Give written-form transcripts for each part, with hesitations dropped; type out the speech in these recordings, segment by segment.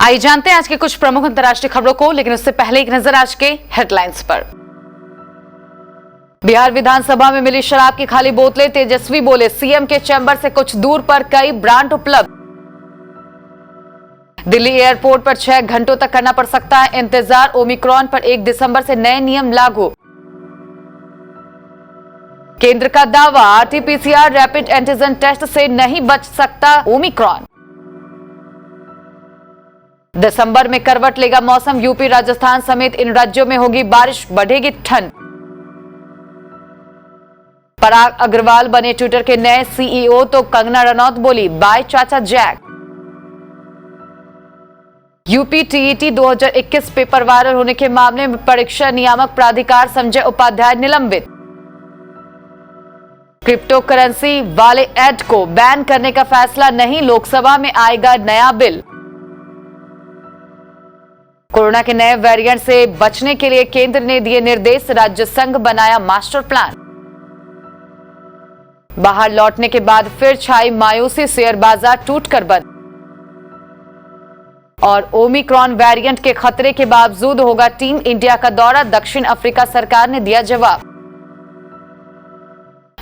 आइए जानते हैं आज के कुछ प्रमुख अंतर्राष्ट्रीय खबरों को, लेकिन उससे पहले एक नजर आज के हेडलाइंस पर। बिहार विधानसभा में मिली शराब की खाली बोतलें, तेजस्वी बोले सीएम के चैम्बर से कुछ दूर पर कई ब्रांड उपलब्ध। दिल्ली एयरपोर्ट पर 6 घंटों तक करना पड़ सकता है इंतजार, ओमिक्रॉन पर 1 दिसंबर से नए नियम लागू। केंद्र का दावा, आरटीपीसीआर रैपिड एंटीजन टेस्ट से नहीं बच सकता ओमिक्रॉन। दिसंबर में करवट लेगा मौसम, यूपी राजस्थान समेत इन राज्यों में होगी बारिश, बढ़ेगी ठंड। पराग अग्रवाल बने ट्विटर के नए सीईओ, तो कंगना रनौत बोली बाय चाचा Jack. UP TET 2021 paper viral होने के मामले में परीक्षा नियामक प्राधिकार संजय उपाध्याय निलंबित। क्रिप्टो करेंसी वाले ऐड को बैन करने का फैसला नहीं, लोकसभा में आएगा नया बिल। कोरोना के नए वेरिएंट से बचने के लिए केंद्र ने दिए निर्देश, राज्य संघ बनाया मास्टर प्लान। बाहर लौटने के बाद फिर छाई मायूसी, शेयर बाजार टूटकर बंद। और ओमिक्रॉन वेरिएंट के खतरे के बावजूद होगा टीम इंडिया का दौरा, दक्षिण अफ्रीका सरकार ने दिया जवाब।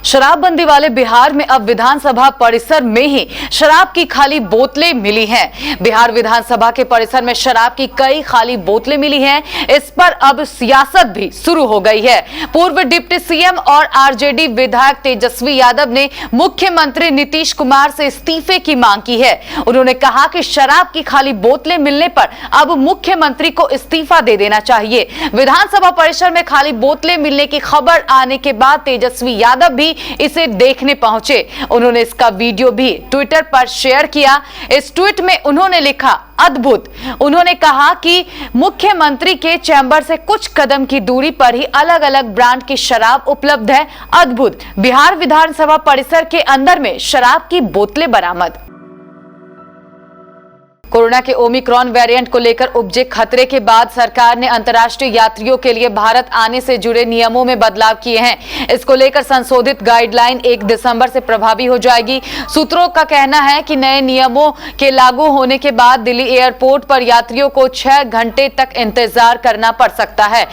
शराबबंदी वाले बिहार में अब विधानसभा परिसर में ही शराब की खाली बोतलें मिली हैं। बिहार विधानसभा के परिसर में शराब की कई खाली बोतलें मिली हैं। इस पर अब सियासत भी शुरू हो गई है। पूर्व डिप्टी सीएम और आरजेडी विधायक तेजस्वी यादव ने मुख्यमंत्री नीतीश कुमार से इस्तीफे की मांग की है। उन्होंने कहा कि शराब की खाली बोतलें मिलने पर अब मुख्यमंत्री को इस्तीफा दे देना चाहिए। विधानसभा परिसर में खाली बोतलें मिलने की खबर आने के बाद तेजस्वी यादव भी इसे देखने पहुंचे। उन्होंने इसका वीडियो भी ट्विटर पर शेयर किया। इस ट्वीट में उन्होंने लिखा अद्भुत। उन्होंने कहा कि मुख्यमंत्री के चैम्बर से कुछ कदम की दूरी पर ही अलग अलग ब्रांड की शराब उपलब्ध है। अद्भुत। बिहार विधानसभा परिसर के अंदर में शराब की बोतलें बरामद। कोरोना के ओमिक्रॉन वेरिएंट को लेकर उपजे खतरे के बाद सरकार ने अंतर्राष्ट्रीय यात्रियों के लिए भारत आने से जुड़े नियमों में बदलाव किए हैं। इसको लेकर संशोधित गाइडलाइन 1 दिसंबर से प्रभावी हो जाएगी। सूत्रों का कहना है कि नए नियमों के लागू होने के बाद दिल्ली एयरपोर्ट पर यात्रियों को 6 घंटे तक इंतजार करना पड़ सकता है।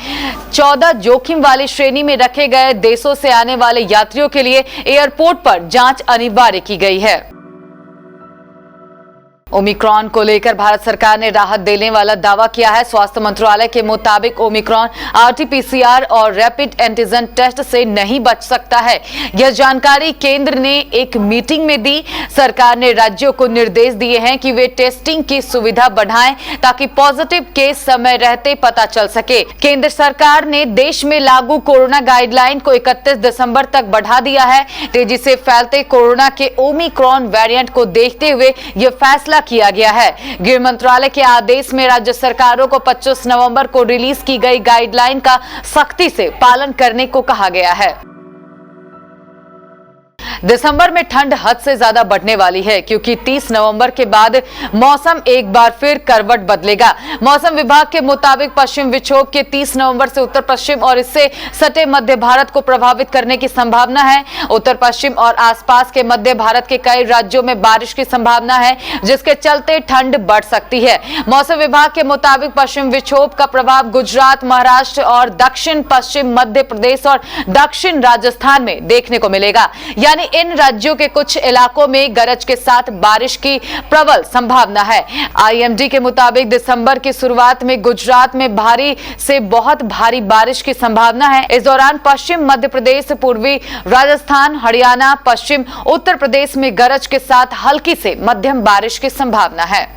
14 जोखिम वाली श्रेणी में रखे गए देशों से आने वाले यात्रियों के लिए एयरपोर्ट पर जांच अनिवार्य की गई है। ओमिक्रॉन को लेकर भारत सरकार ने राहत देने वाला दावा किया है। स्वास्थ्य मंत्रालय के मुताबिक ओमिक्रॉन आरटीपीसीआर और रैपिड एंटीजन टेस्ट से नहीं बच सकता है। यह जानकारी केंद्र ने एक मीटिंग में दी। सरकार ने राज्यों को निर्देश दिए हैं कि वे टेस्टिंग की सुविधा बढ़ाएं ताकि पॉजिटिव केस समय रहते पता चल सके। केंद्र सरकार ने देश में लागू कोरोना गाइडलाइन को 31 दिसंबर तक बढ़ा दिया है। तेजी से फैलते कोरोना के ओमिक्रॉन वेरिएंट को देखते हुए यह फैसला किया गया है। गृह मंत्रालय के आदेश में राज्य सरकारों को 25 नवंबर को रिलीज की गई गाइडलाइन का सख्ती से पालन करने को कहा गया है। दिसंबर में ठंड हद से ज्यादा बढ़ने वाली है, क्योंकि 30 नवंबर के बाद मौसम एक बार फिर करवट बदलेगा। मौसम विभाग के मुताबिक पश्चिम विक्षोभ के 30 नवंबर से उत्तर पश्चिम और इससे सटे मध्य भारत को प्रभावित करने की संभावना है। उत्तर पश्चिम और आसपास के मध्य भारत के कई राज्यों में बारिश की संभावना है, जिसके चलते ठंड बढ़ सकती है। मौसम विभाग के मुताबिक पश्चिम विक्षोभ का प्रभाव गुजरात, महाराष्ट्र और दक्षिण पश्चिम मध्य प्रदेश और दक्षिण राजस्थान में देखने को मिलेगा। यानी इन राज्यों के कुछ इलाकों में गरज के साथ बारिश की प्रबल संभावना है। आईएमडी के मुताबिक दिसंबर की शुरुआत में गुजरात में भारी से बहुत भारी बारिश की संभावना है। इस दौरान पश्चिम मध्य प्रदेश, पूर्वी राजस्थान, हरियाणा, पश्चिम उत्तर प्रदेश में गरज के साथ हल्की से मध्यम बारिश की संभावना है।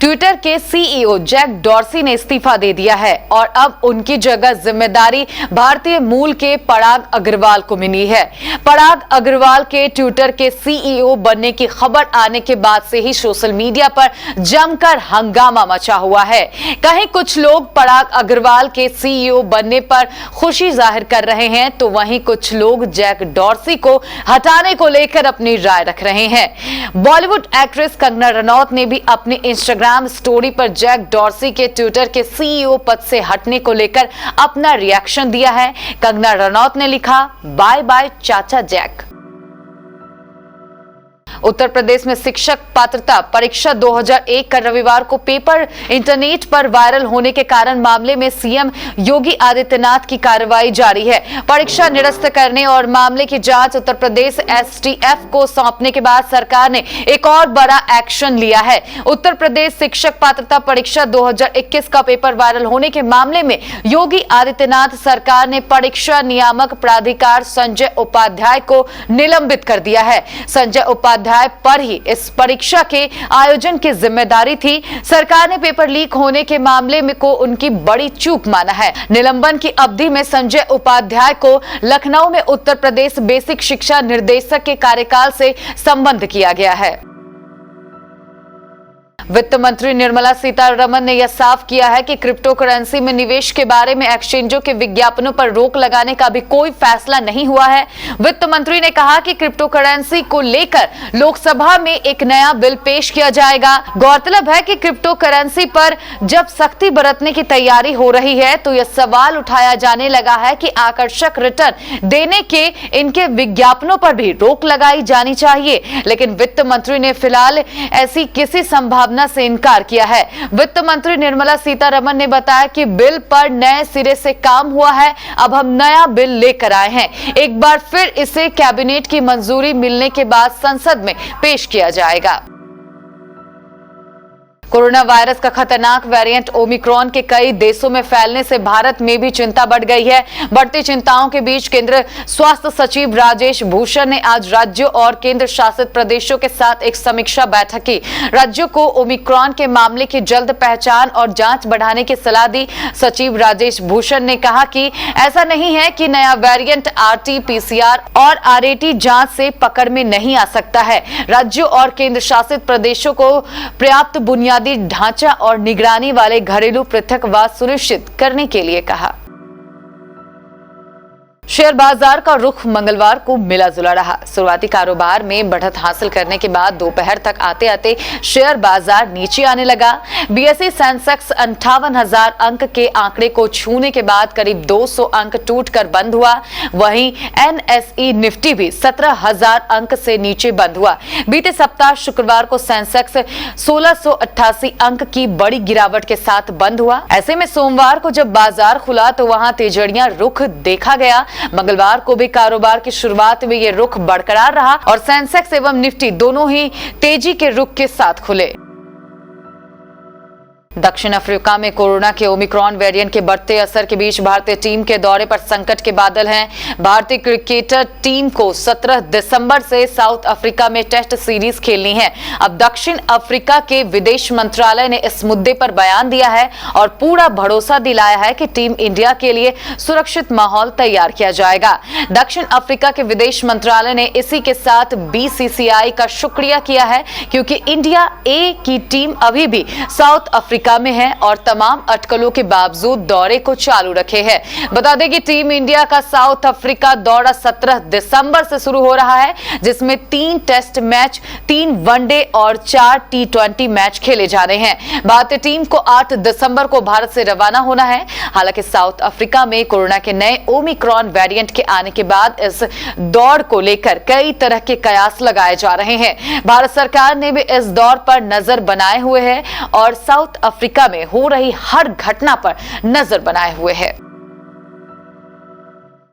ट्विटर के सीईओ जैक डॉर्सी ने इस्तीफा दे दिया है और अब उनकी जगह जिम्मेदारी भारतीय मूल के पराग अग्रवाल को मिली है। पराग अग्रवाल के ट्विटर के सीईओ बनने की खबर आने के बाद से ही सोशल मीडिया पर जमकर हंगामा मचा हुआ है। कहीं कुछ लोग पराग अग्रवाल के सीईओ बनने पर खुशी जाहिर कर रहे हैं, तो वहीं कुछ लोग जैक डॉर्सी को हटाने को लेकर अपनी राय रख रहे हैं। बॉलीवुड एक्ट्रेस कंगना रनौत ने भी अपने इंस्टाग्राम स्टोरी पर जैक डॉर्सी के ट्विटर के सीईओ पद से हटने को लेकर अपना रिएक्शन दिया है। कंगना रनौत ने लिखा बाय बाय चाचा जैक। उत्तर प्रदेश में शिक्षक पात्रता परीक्षा 2001 का रविवार को पेपर इंटरनेट पर वायरल होने के कारण मामले में सीएम योगी आदित्यनाथ की कार्रवाई जारी है। परीक्षा निरस्त करने और मामले की जांच उत्तर प्रदेश एसटीएफ को सौंपने के बाद सरकार ने एक और बड़ा एक्शन लिया है। उत्तर प्रदेश शिक्षक पात्रता परीक्षा 2021 का पेपर वायरल होने के मामले में योगी आदित्यनाथ सरकार ने परीक्षा नियामक प्राधिकार संजय उपाध्याय को निलंबित कर दिया है। संजय उपाध्याय पर ही इस परीक्षा के आयोजन की जिम्मेदारी थी। सरकार ने पेपर लीक होने के मामले में को उनकी बड़ी चूक माना है। निलंबन की अवधि में संजय उपाध्याय को लखनऊ में उत्तर प्रदेश बेसिक शिक्षा निर्देशक के कार्यकाल से संबद्ध किया गया है। वित्त मंत्री निर्मला सीतारमण ने यह साफ किया है कि क्रिप्टो करेंसी में निवेश के बारे में एक्सचेंजों के विज्ञापनों पर रोक लगाने का भी कोई फैसला नहीं हुआ है। वित्त मंत्री ने कहा कि क्रिप्टो करेंसी को लेकर लोकसभा में एक नया बिल पेश किया जाएगा। गौरतलब है कि क्रिप्टो करेंसी पर जब सख्ती बरतने की तैयारी हो रही है तो यह सवाल उठाया जाने लगा है कि आकर्षक रिटर्न देने के इनके विज्ञापनों पर भी रोक लगाई जानी चाहिए, लेकिन वित्त मंत्री ने फिलहाल ऐसी किसी संभावना से इनकार किया है। वित्त मंत्री निर्मला सीतारमण ने बताया कि बिल पर नए सिरे से काम हुआ है। अब हम नया बिल लेकर आए हैं। एक बार फिर इसे कैबिनेट की मंजूरी मिलने के बाद संसद में पेश किया जाएगा। कोरोना वायरस का खतरनाक वेरिएंट ओमिक्रॉन के कई देशों में फैलने से भारत में भी चिंता बढ़ गई है। बढ़ती चिंताओं के बीच केंद्र स्वास्थ्य सचिव राजेश भूषण ने आज राज्यों और केंद्र शासित प्रदेशों के साथ एक समीक्षा बैठक की। राज्यों को ओमिक्रॉन के मामले की जल्द पहचान और जांच बढ़ाने की सलाह दी। सचिव राजेश भूषण ने कहा कि ऐसा नहीं है कि नया वेरिएंट RT-PCR और RAT जांच से पकड़ में नहीं आ सकता है। राज्यों और केंद्र शासित प्रदेशों को पर्याप्त बुनियादी ढांचा और निगरानी वाले घरेलू पृथकवास सुनिश्चित करने के लिए कहा। शेयर बाजार का रुख मंगलवार को मिला जुला रहा। शुरुआती कारोबार में बढ़त हासिल करने के बाद दोपहर तक आते आते शेयर बाजार नीचे आने लगा। बीएसई सेंसेक्स 58,000 अंक के आंकड़े को छूने के बाद करीब 200 अंक टूटकर बंद हुआ। वहीं एनएसई निफ्टी भी 17,000 अंक से नीचे बंद हुआ। बीते सप्ताह शुक्रवार को सेंसेक्स 1688 अंक की बड़ी गिरावट के साथ बंद हुआ। ऐसे में सोमवार को जब बाजार खुला तो वहां तेजड़ियां रुख देखा गया। मंगलवार को भी कारोबार की शुरुआत में ये रुख बरकरार रहा और सेंसेक्स एवं निफ्टी दोनों ही तेजी के रुख के साथ खुले। दक्षिण अफ्रीका में कोरोना के ओमिक्रॉन वेरिएंट के बढ़ते असर के बीच भारतीय टीम के दौरे पर संकट के बादल हैं। भारतीय क्रिकेटर टीम को 17 दिसंबर से साउथ अफ्रीका में टेस्ट सीरीज खेलनी है। अब दक्षिण अफ्रीका के विदेश मंत्रालय ने इस मुद्दे पर बयान दिया है और पूरा भरोसा दिलाया है कि टीम इंडिया के लिए सुरक्षित माहौल तैयार किया जाएगा। दक्षिण अफ्रीका के विदेश मंत्रालय ने इसी के साथ BCCI का शुक्रिया किया है क्योंकि इंडिया ए की टीम अभी भी साउथ अफ्रीका में है और तमाम अटकलों के बावजूद दौरे को चालू रखे है। बता दें कि टीम इंडिया का साउथ अफ्रीका दौरा 17 दिसंबर से शुरू हो रहा है, जिसमें 3 टेस्ट मैच, 3 वनडे और 4 T20 मैच खेले जा रहे हैं। भारतीय टीम को 8 दिसंबर को भारत से रवाना होना है। हालांकि साउथ अफ्रीका में कोरोना के नए ओमिक्रॉन वेरिएंट के आने के बाद इस दौड़ को लेकर कई तरह के कयास लगाए जा रहे हैं। भारत सरकार ने भी इस दौड़ पर नजर बनाए हुए है और साउथ अफ्रीका में हो रही हर घटना पर नजर बनाए हुए है।